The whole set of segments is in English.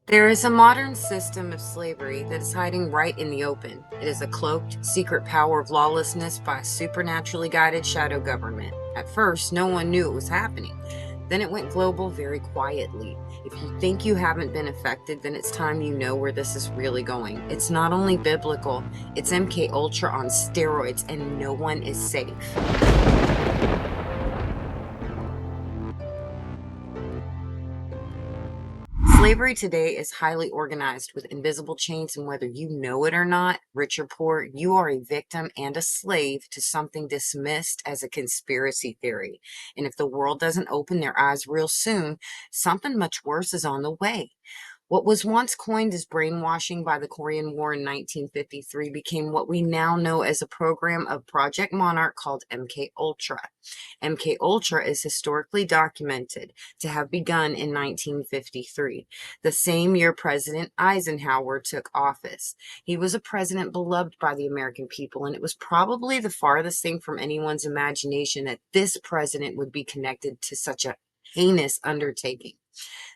There is a modern system of slavery that is hiding right in the open. It is a cloaked, secret power of lawlessness by a supernaturally guided shadow government. At first, no one knew it was happening. Then it went global very quietly. If you think you haven't been affected, then it's time you know where this is really going. It's not only biblical, it's MK Ultra on steroids, and no one is safe. Slavery today is highly organized with invisible chains, and whether you know it or not, rich or poor, you are a victim and a slave to something dismissed as a conspiracy theory. And if the world doesn't open their eyes real soon, something much worse is on the way. What was once coined as brainwashing by the Korean War in 1953 became what we now know as a program of Project Monarch called MK Ultra. MK Ultra is historically documented to have begun in 1953, the same year President Eisenhower took office. He was a president beloved by the American people, and it was probably the farthest thing from anyone's imagination that this president would be connected to such a heinous undertaking.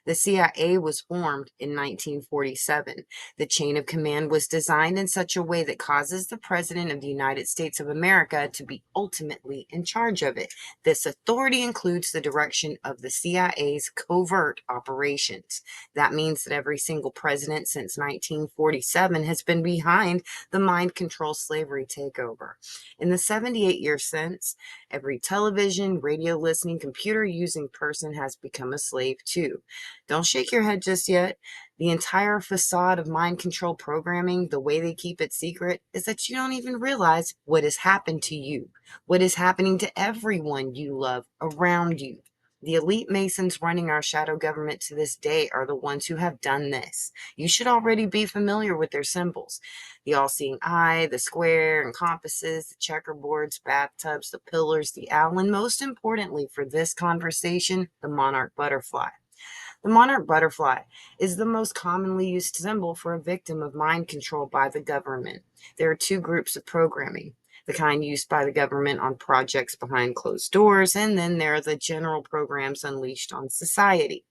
The CIA was formed in 1947. The chain of command was designed in such a way that causes the President of the United States of America to be ultimately in charge of it. This authority includes the direction of the CIA's covert operations. That means that every single president since 1947 has been behind the mind control slavery takeover. In the 78 years since, every television, radio listening, computer using person has become a slave too. Don't shake your head just yet. The entire facade of mind control programming, the way they keep it secret, is that you don't even realize what has happened to you, what is happening to everyone you love around you. The elite Masons running our shadow government to this day are the ones who have done this. You should already be familiar with their symbols: the all seeing eye, the square and compasses, the checkerboards, bathtubs, the pillars, the owl, and most importantly for this conversation, the monarch butterfly. The monarch butterfly is the most commonly used symbol for a victim of mind control by the government. There are two groups of programming: the kind used by the government on projects behind closed doors, and then there are the general programs unleashed on society.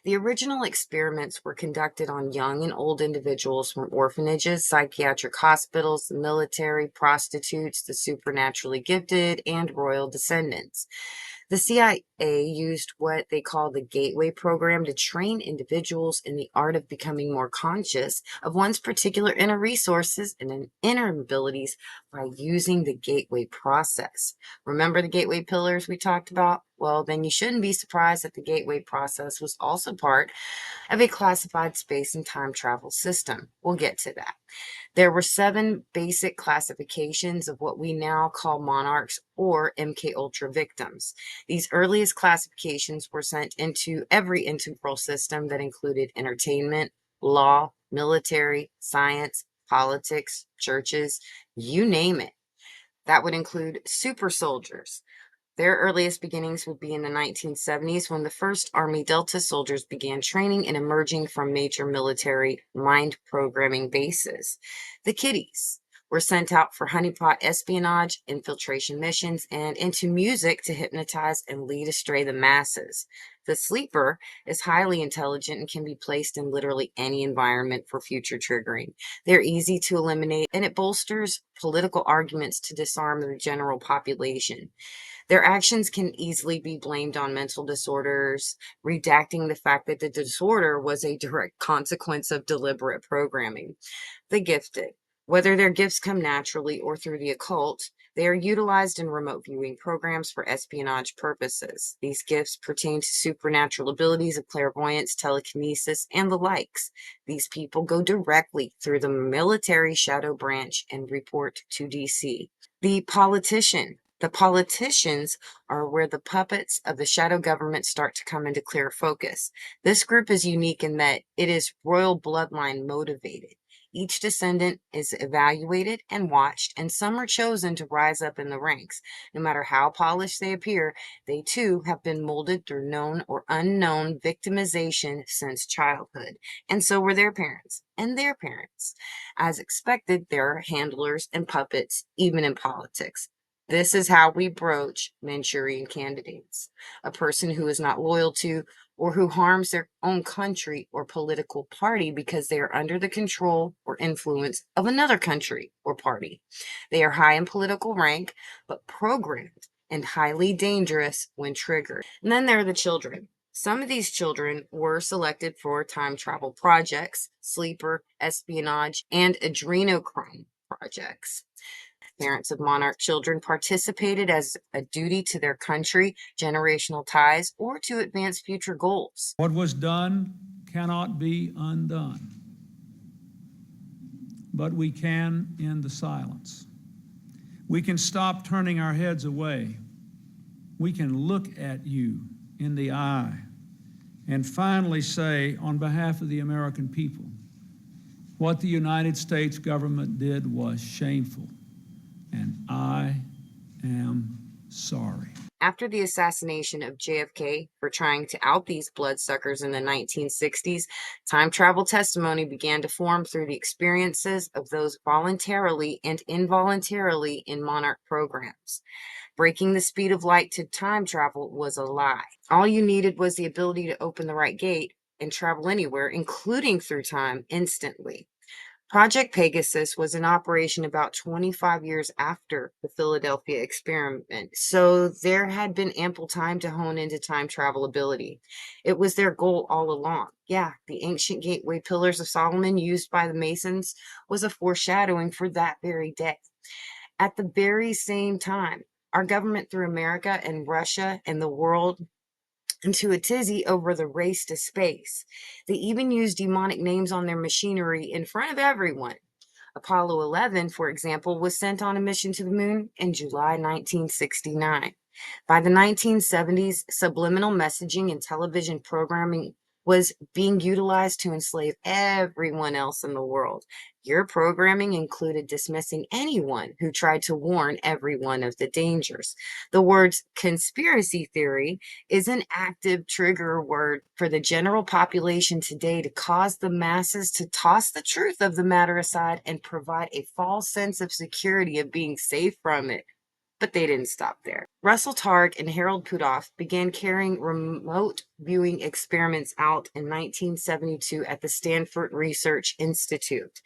The original experiments were conducted on young and old individuals from orphanages, psychiatric hospitals, the military, prostitutes, the supernaturally gifted, and royal descendants. The CIA used what they call the Gateway Program to train individuals in the art of becoming more conscious of one's particular inner resources and inner abilities by using the Gateway process. Remember the Gateway pillars we talked about? Well, then you shouldn't be surprised that the Gateway process was also part of a classified space and time travel system. We'll get to that. There were seven basic classifications of what we now call monarchs or MK Ultra victims. These earliest classifications were sent into every integral system that included entertainment, law, military, science, politics, churches, you name it. That would include super soldiers. Their earliest beginnings would be in the 1970s when the first Army Delta soldiers began training and emerging from major military mind programming bases. The kiddies were sent out for honeypot espionage, infiltration missions, and into music to hypnotize and lead astray the masses. The sleeper is highly intelligent and can be placed in literally any environment for future triggering. They're easy to eliminate, and it bolsters political arguments to disarm the general population. Their actions can easily be blamed on mental disorders, redacting the fact that the disorder was a direct consequence of deliberate programming. The gifted, whether their gifts come naturally or through the occult, they are utilized in remote viewing programs for espionage purposes. These gifts pertain to supernatural abilities of clairvoyance, telekinesis, and the likes. These people go directly through the military shadow branch and report to DC. The politician. The politicians are where the puppets of the shadow government start to come into clear focus. This group is unique in that it is royal bloodline motivated. Each descendant is evaluated and watched, and some are chosen to rise up in the ranks. No matter how polished they appear, they too have been molded through known or unknown victimization since childhood. And so were their parents and their parents. As expected, there are handlers and puppets, even in politics. This is how we broach Manchurian candidates: a person who is not loyal to or who harms their own country or political party because they are under the control or influence of another country or party. They are high in political rank, but programmed and highly dangerous when triggered. And then there are the children. Some of these children were selected for time travel projects, sleeper, espionage, and adrenochrome projects. Parents of monarch children participated as a duty to their country, generational ties, or to advance future goals. What was done cannot be undone, but we can end the silence. We can stop turning our heads away. We can look at you in the eye and finally say, on behalf of the American people, what the United States government did was shameful, and I am sorry. After the assassination of JFK for trying to out these bloodsuckers in the 1960s, time travel testimony began to form through the experiences of those voluntarily and involuntarily in monarch programs. Breaking the speed of light to time travel was a lie. All you needed was the ability to open the right gate and travel anywhere, including through time, instantly. Project Pegasus was in operation about 25 years after the Philadelphia experiment, so there had been ample time to hone into time travel ability. It was their goal all along. Yeah, the ancient gateway pillars of Solomon used by the Masons was a foreshadowing for that very day. At the very same time, our government threw America and Russia and the world into a tizzy over the race to space. They even used demonic names on their machinery in front of everyone. Apollo 11, for example, was sent on a mission to the moon in July 1969. By the 1970s, subliminal messaging and television programming was being utilized to enslave everyone else in the world. Your programming included dismissing anyone who tried to warn everyone of the dangers. The words conspiracy theory is an active trigger word for the general population today to cause the masses to toss the truth of the matter aside and provide a false sense of security of being safe from it. But they didn't stop there. Russell Targ and Harold Pudoff began carrying remote viewing experiments out in 1972 at the Stanford Research Institute.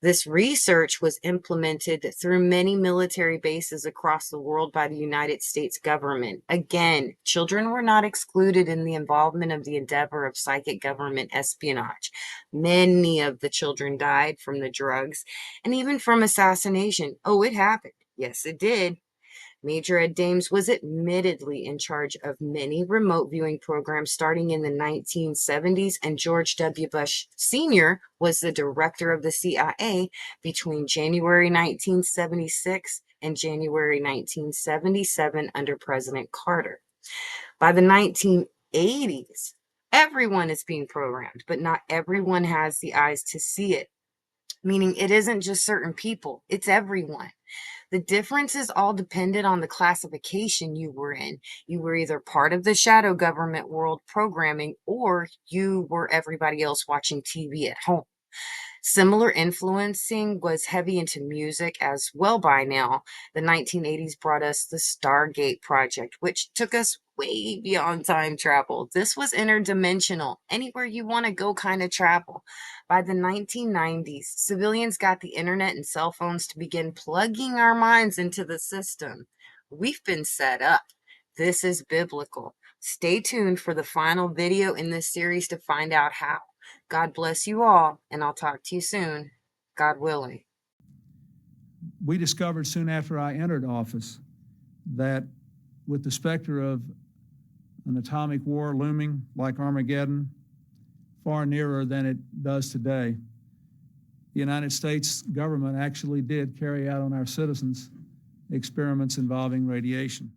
This research was implemented through many military bases across the world by the United States government. Again, children were not excluded in the involvement of the endeavor of psychic government espionage. Many of the children died from the drugs and even from assassination. Oh, it happened. Yes, it did. Major Ed Dames was admittedly in charge of many remote viewing programs starting in the 1970s, and George W. Bush Sr. was the director of the CIA between January 1976 and January 1977 under President Carter. By the 1980s, everyone is being programmed, but not everyone has the eyes to see it, meaning it isn't just certain people, it's everyone. The difference is all dependent on the classification you were in. You were either part of the shadow government world programming, or you were everybody else watching TV at home. Similar influencing was heavy into music as well by now. The 1980s brought us the Stargate Project, which took us way beyond time travel. This was interdimensional, anywhere you want to go kind of travel. By the 1990s, civilians got the internet and cell phones to begin plugging our minds into the system. We've been set up. This is biblical. Stay tuned for the final video in this series to find out how. God bless you all, and I'll talk to you soon, God willing. We discovered soon after I entered office that with the specter of an atomic war looming like Armageddon, far nearer than it does today, the United States government actually did carry out on our citizens experiments involving radiation.